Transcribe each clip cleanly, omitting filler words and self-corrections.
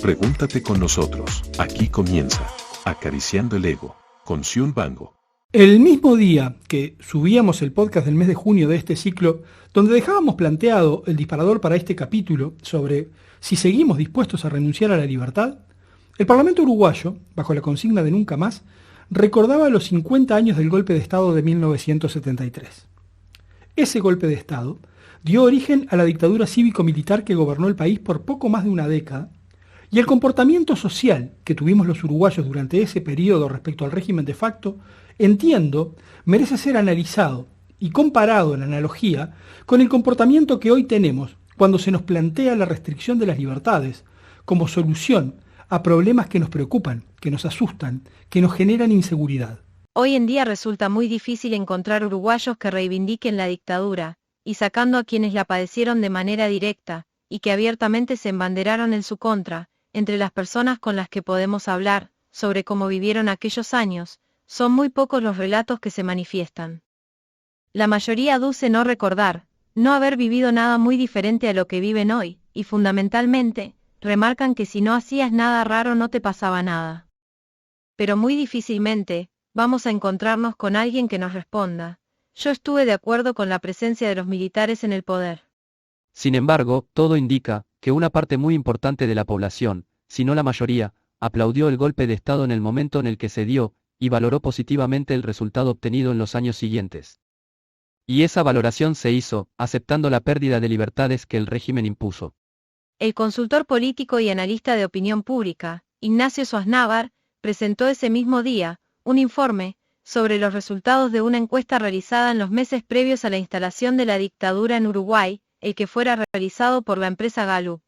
Pregúntate con nosotros. Aquí comienza Acariciando el Ego con Xiun Bango. El mismo día que subíamos el podcast del mes de junio de este ciclo, donde dejábamos planteado el disparador para este capítulo sobre si seguimos dispuestos a renunciar a la libertad, el Parlamento uruguayo, bajo la consigna de Nunca Más, recordaba los 50 años del golpe de Estado de 1973. Ese golpe de Estado dio origen a la dictadura cívico-militar que gobernó el país por poco más de una década, y el comportamiento social que tuvimos los uruguayos durante ese periodo respecto al régimen de facto, entiendo, merece ser analizado y comparado en analogía con el comportamiento que hoy tenemos cuando se nos plantea la restricción de las libertades como solución a problemas que nos preocupan, que nos asustan, que nos generan inseguridad. Hoy en día resulta muy difícil encontrar uruguayos que reivindiquen la dictadura, y sacando a quienes la padecieron de manera directa, y que abiertamente se embanderaron en su contra, entre las personas con las que podemos hablar sobre cómo vivieron aquellos años, son muy pocos los relatos que se manifiestan. La mayoría aduce no recordar, no haber vivido nada muy diferente a lo que viven hoy, y fundamentalmente, remarcan que si no hacías nada raro no te pasaba nada. Pero muy difícilmente, vamos a encontrarnos con alguien que nos responda: yo estuve de acuerdo con la presencia de los militares en el poder. Sin embargo, todo indica que una parte muy importante de la población, si no la mayoría, aplaudió el golpe de Estado en el momento en el que se dio, y valoró positivamente el resultado obtenido en los años siguientes. Y esa valoración se hizo, aceptando la pérdida de libertades que el régimen impuso. El consultor político y analista de opinión pública, Ignacio Swaznavar, presentó ese mismo día un informe sobre los resultados de una encuesta realizada en los meses previos a la instalación de la dictadura en Uruguay, el que fuera realizado por la empresa Gallup.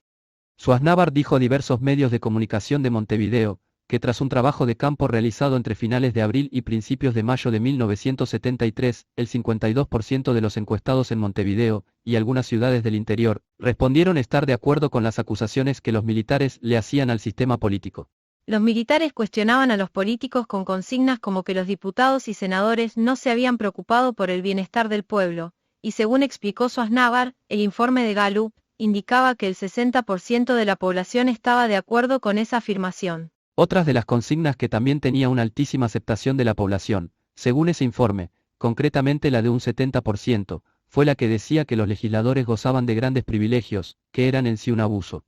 Swaznavar dijo a diversos medios de comunicación de Montevideo, que tras un trabajo de campo realizado entre finales de abril y principios de mayo de 1973, el 52% de los encuestados en Montevideo, y algunas ciudades del interior, respondieron estar de acuerdo con las acusaciones que los militares le hacían al sistema político. Los militares cuestionaban a los políticos con consignas como que los diputados y senadores no se habían preocupado por el bienestar del pueblo, y según explicó Swaznavar, el informe de Gallup indicaba que el 60% de la población estaba de acuerdo con esa afirmación. Otras de las consignas que también tenía una altísima aceptación de la población, según ese informe, concretamente la de un 70%, fue la que decía que los legisladores gozaban de grandes privilegios, que eran en sí un abuso.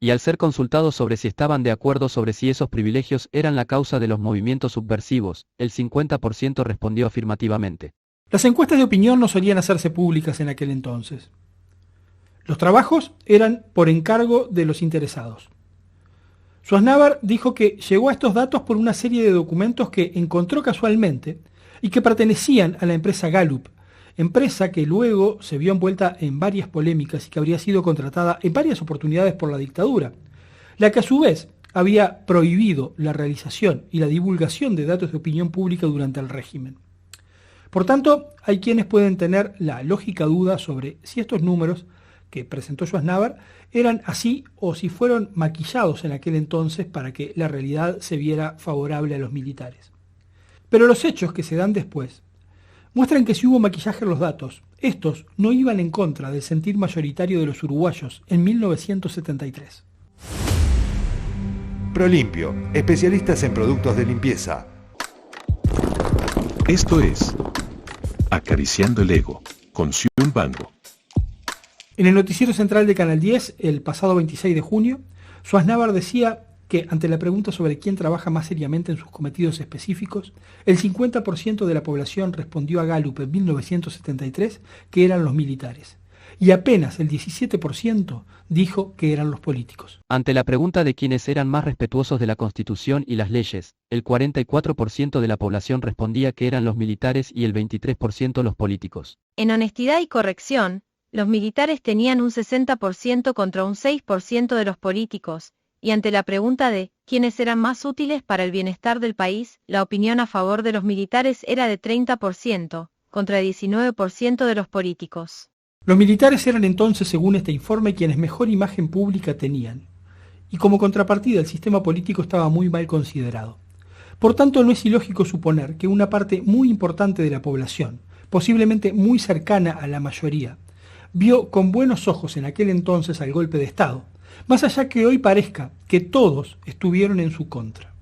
Y al ser consultados sobre si estaban de acuerdo sobre si esos privilegios eran la causa de los movimientos subversivos, el 50% respondió afirmativamente. Las encuestas de opinión no solían hacerse públicas en aquel entonces. Los trabajos eran por encargo de los interesados. Swaznavar dijo que llegó a estos datos por una serie de documentos que encontró casualmente y que pertenecían a la empresa Gallup, empresa que luego se vio envuelta en varias polémicas y que habría sido contratada en varias oportunidades por la dictadura, la que a su vez había prohibido la realización y la divulgación de datos de opinión pública durante el régimen. Por tanto, hay quienes pueden tener la lógica duda sobre si estos números que presentó Swaznavar eran así o si fueron maquillados en aquel entonces para que la realidad se viera favorable a los militares. Pero los hechos que se dan después muestran que si hubo maquillaje en los datos, estos no iban en contra del sentir mayoritario de los uruguayos en 1973. Prolimpio, especialistas en productos de limpieza. Esto es Acariciando el Ego con Xiun Bango. En el noticiero central de Canal 10, el pasado 26 de junio, Swaznavar decía que ante la pregunta sobre quién trabaja más seriamente en sus cometidos específicos, el 50% de la población respondió a Gallup en 1973 que eran los militares, y apenas el 17% dijo que eran los políticos. Ante la pregunta de quiénes eran más respetuosos de la Constitución y las leyes, el 44% de la población respondía que eran los militares y el 23% los políticos. En honestidad y corrección, los militares tenían un 60% contra un 6% de los políticos, y ante la pregunta de quiénes eran más útiles para el bienestar del país, la opinión a favor de los militares era de 30%, contra 19% de los políticos. Los militares eran entonces, según este informe, quienes mejor imagen pública tenían, y como contrapartida el sistema político estaba muy mal considerado. Por tanto, no es ilógico suponer que una parte muy importante de la población, posiblemente muy cercana a la mayoría, vio con buenos ojos en aquel entonces al golpe de Estado, más allá que hoy parezca que todos estuvieron en su contra.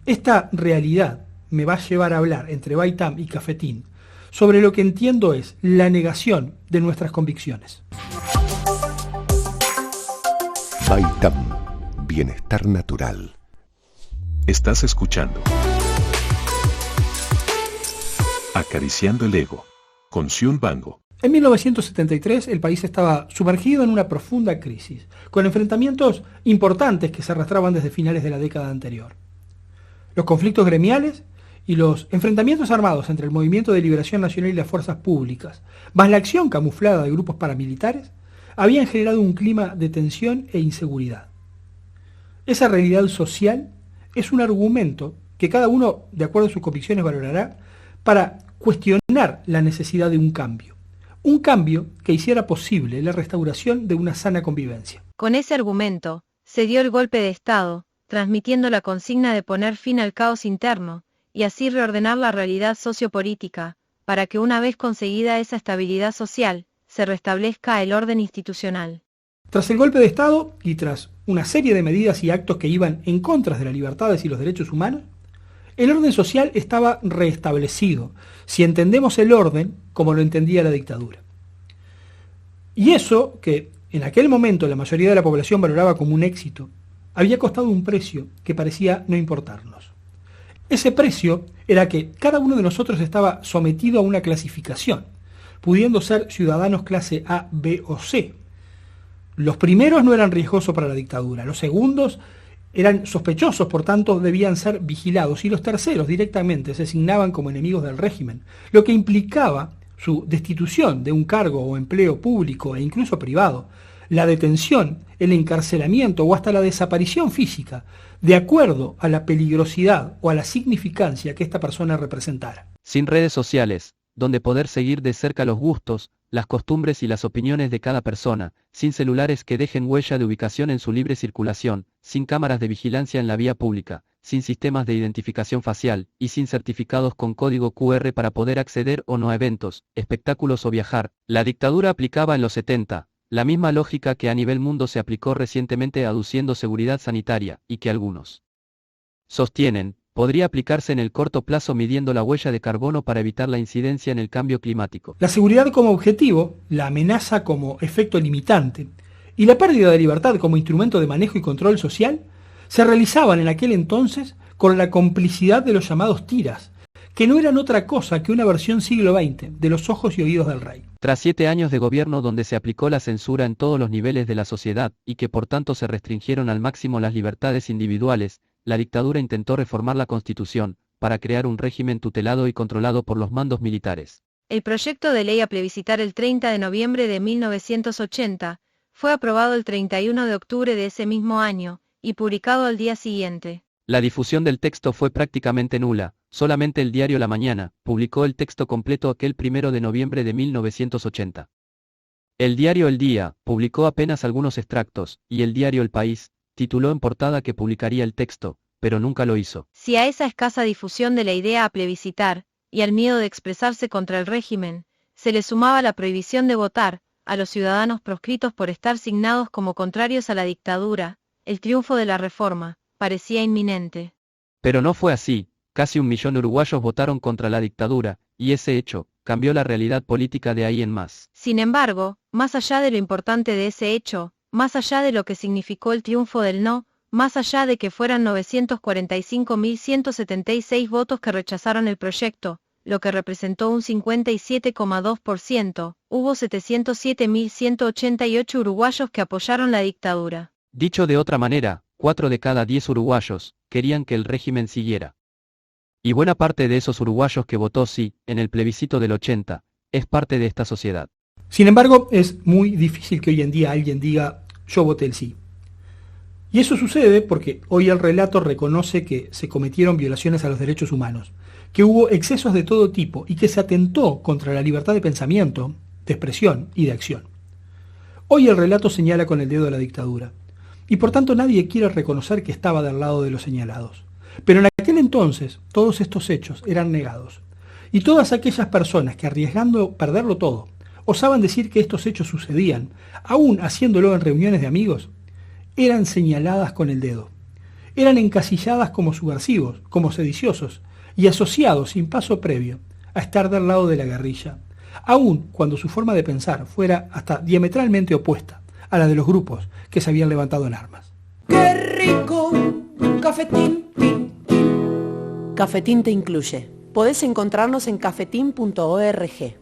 Esta realidad me va a llevar a hablar entre Baitam y Cafetín sobre lo que entiendo es la negación de nuestras convicciones. Baitam, bienestar natural. Estás escuchando Acariciando el Ego, con Xiun Bango. En 1973 el país estaba sumergido en una profunda crisis, con enfrentamientos importantes que se arrastraban desde finales de la década anterior. Los conflictos gremiales y los enfrentamientos armados entre el Movimiento de Liberación Nacional y las fuerzas públicas, más la acción camuflada de grupos paramilitares, habían generado un clima de tensión e inseguridad. Esa realidad social es un argumento que cada uno, de acuerdo a sus convicciones, valorará para cuestionar la necesidad de un cambio que hiciera posible la restauración de una sana convivencia. Con ese argumento, se dio el golpe de Estado, transmitiendo la consigna de poner fin al caos interno, y así reordenar la realidad sociopolítica, para que una vez conseguida esa estabilidad social, se restablezca el orden institucional. Tras el golpe de Estado y tras una serie de medidas y actos que iban en contra de las libertades y los derechos humanos, el orden social estaba restablecido, si entendemos el orden como lo entendía la dictadura. Y eso, que en aquel momento la mayoría de la población valoraba como un éxito, había costado un precio que parecía no importarnos. Ese precio era que cada uno de nosotros estaba sometido a una clasificación, pudiendo ser ciudadanos clase A, B o C. Los primeros no eran riesgosos para la dictadura, los segundos eran sospechosos, por tanto debían ser vigilados, y los terceros directamente se asignaban como enemigos del régimen, lo que implicaba su destitución de un cargo o empleo público e incluso privado, la detención, el encarcelamiento o hasta la desaparición física, de acuerdo a la peligrosidad o a la significancia que esta persona representara. Sin redes sociales, donde poder seguir de cerca los gustos, las costumbres y las opiniones de cada persona, sin celulares que dejen huella de ubicación en su libre circulación, sin cámaras de vigilancia en la vía pública, sin sistemas de identificación facial, y sin certificados con código QR para poder acceder o no a eventos, espectáculos o viajar, la dictadura aplicaba en los 70, la misma lógica que a nivel mundo se aplicó recientemente aduciendo seguridad sanitaria, y que algunos sostienen, podría aplicarse en el corto plazo midiendo la huella de carbono para evitar la incidencia en el cambio climático. La seguridad como objetivo, la amenaza como efecto limitante y la pérdida de libertad como instrumento de manejo y control social se realizaban en aquel entonces con la complicidad de los llamados tiras, que no eran otra cosa que una versión siglo XX de los ojos y oídos del rey. Tras 7 años de gobierno donde se aplicó la censura en todos los niveles de la sociedad y que por tanto se restringieron al máximo las libertades individuales, la dictadura intentó reformar la Constitución, para crear un régimen tutelado y controlado por los mandos militares. El proyecto de ley a plebiscitar el 30 de noviembre de 1980 fue aprobado el 31 de octubre de ese mismo año, y publicado al día siguiente. La difusión del texto fue prácticamente nula, solamente el diario La Mañana publicó el texto completo aquel 1 de noviembre de 1980. El diario El Día publicó apenas algunos extractos, y el diario El País tituló en portada que publicaría el texto, pero nunca lo hizo. Si a esa escasa difusión de la idea a plebiscitar, y al miedo de expresarse contra el régimen, se le sumaba la prohibición de votar, a los ciudadanos proscritos por estar signados como contrarios a la dictadura, el triunfo de la reforma parecía inminente. Pero no fue así, casi 1 millón de uruguayos votaron contra la dictadura, y ese hecho cambió la realidad política de ahí en más. Sin embargo, más allá de lo importante de ese hecho, más allá de lo que significó el triunfo del no, más allá de que fueran 945.176 votos que rechazaron el proyecto, lo que representó un 57,2%, hubo 707.188 uruguayos que apoyaron la dictadura. Dicho de otra manera, 4 de cada 10 uruguayos querían que el régimen siguiera. Y buena parte de esos uruguayos que votó sí, en el plebiscito del 80, es parte de esta sociedad. Sin embargo, es muy difícil que hoy en día alguien diga, yo voté el sí. Y eso sucede porque hoy el relato reconoce que se cometieron violaciones a los derechos humanos, que hubo excesos de todo tipo y que se atentó contra la libertad de pensamiento, de expresión y de acción. Hoy el relato señala con el dedo a la dictadura, y por tanto nadie quiere reconocer que estaba del lado de los señalados. Pero en aquel entonces todos estos hechos eran negados, y todas aquellas personas que arriesgando perderlo todo, osaban decir que estos hechos sucedían, aún haciéndolo en reuniones de amigos, eran señaladas con el dedo. Eran encasilladas como subversivos, como sediciosos, y asociados sin paso previo a estar del lado de la guerrilla, aun cuando su forma de pensar fuera hasta diametralmente opuesta a la de los grupos que se habían levantado en armas. ¡Qué rico! Cafetín, tin, tin. Cafetín te incluye. Podés encontrarnos en cafetín.org.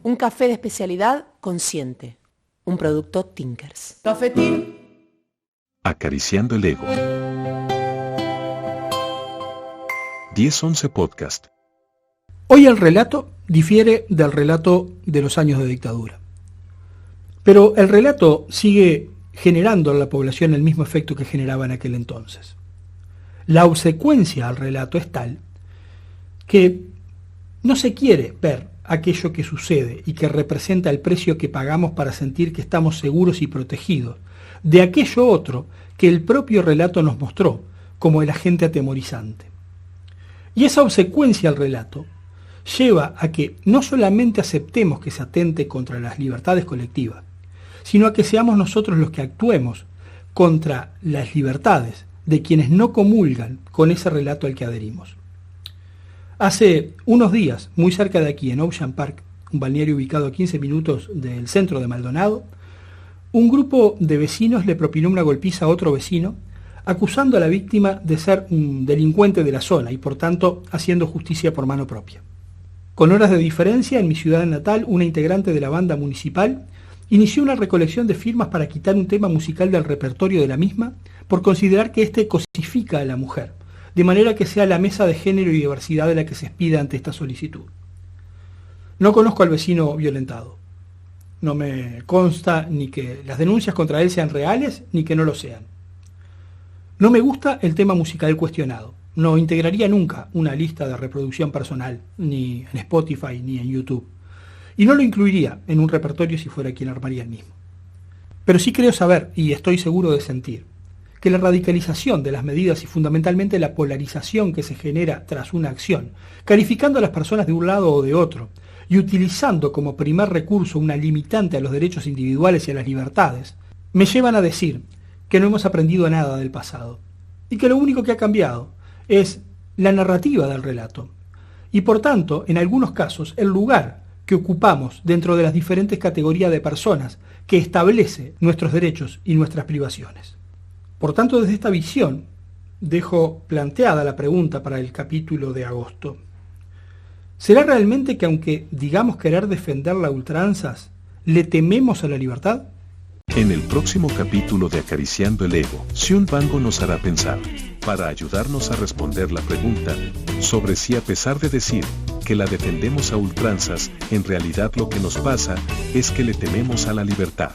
Un café de especialidad consciente. Un producto Tinkers. Cafetín. Acariciando el ego. 1011 Podcast. Hoy el relato difiere del relato de los años de dictadura. Pero el relato sigue generando en la población el mismo efecto que generaba en aquel entonces. La obsecuencia al relato es tal que no se quiere ver aquello que sucede y que representa el precio que pagamos para sentir que estamos seguros y protegidos de aquello otro que el propio relato nos mostró como el agente atemorizante. Y esa obsecuencia al relato lleva a que no solamente aceptemos que se atente contra las libertades colectivas, sino a que seamos nosotros los que actuemos contra las libertades de quienes no comulgan con ese relato al que adherimos. Hace unos días, muy cerca de aquí, en Ocean Park, un balneario ubicado a 15 minutos del centro de Maldonado, un grupo de vecinos le propinó una golpiza a otro vecino, acusando a la víctima de ser un delincuente de la zona y por tanto haciendo justicia por mano propia. Con horas de diferencia, en mi ciudad natal, una integrante de la banda municipal inició una recolección de firmas para quitar un tema musical del repertorio de la misma por considerar que éste cosifica a la mujer, de manera que sea la mesa de género y diversidad de la que se expida ante esta solicitud. No conozco al vecino violentado. No me consta ni que las denuncias contra él sean reales, ni que no lo sean. No me gusta el tema musical cuestionado. No integraría nunca una lista de reproducción personal, ni en Spotify, ni en YouTube. Y no lo incluiría en un repertorio si fuera quien armaría el mismo. Pero sí creo saber, y estoy seguro de sentir, que la radicalización de las medidas y fundamentalmente la polarización que se genera tras una acción, calificando a las personas de un lado o de otro, y utilizando como primer recurso una limitante a los derechos individuales y a las libertades, me llevan a decir que no hemos aprendido nada del pasado, y que lo único que ha cambiado es la narrativa del relato, y por tanto, en algunos casos, el lugar que ocupamos dentro de las diferentes categorías de personas que establece nuestros derechos y nuestras privaciones. Por tanto, desde esta visión, dejo planteada la pregunta para el capítulo de agosto. ¿Será realmente que aunque digamos querer defender la ultranzas, le tememos a la libertad? En el próximo capítulo de Acariciando el Ego, Xiun Bango nos hará pensar, para ayudarnos a responder la pregunta, sobre si a pesar de decir que la defendemos a ultranzas, en realidad lo que nos pasa es que le tememos a la libertad.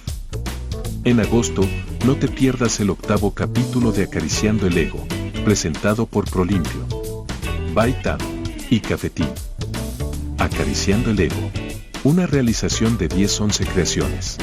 En agosto, no te pierdas el 8º capítulo de Acariciando el Ego, presentado por Prolimpio, Baitam y Cafetín. Acariciando el Ego, una realización de 1011 Creaciones.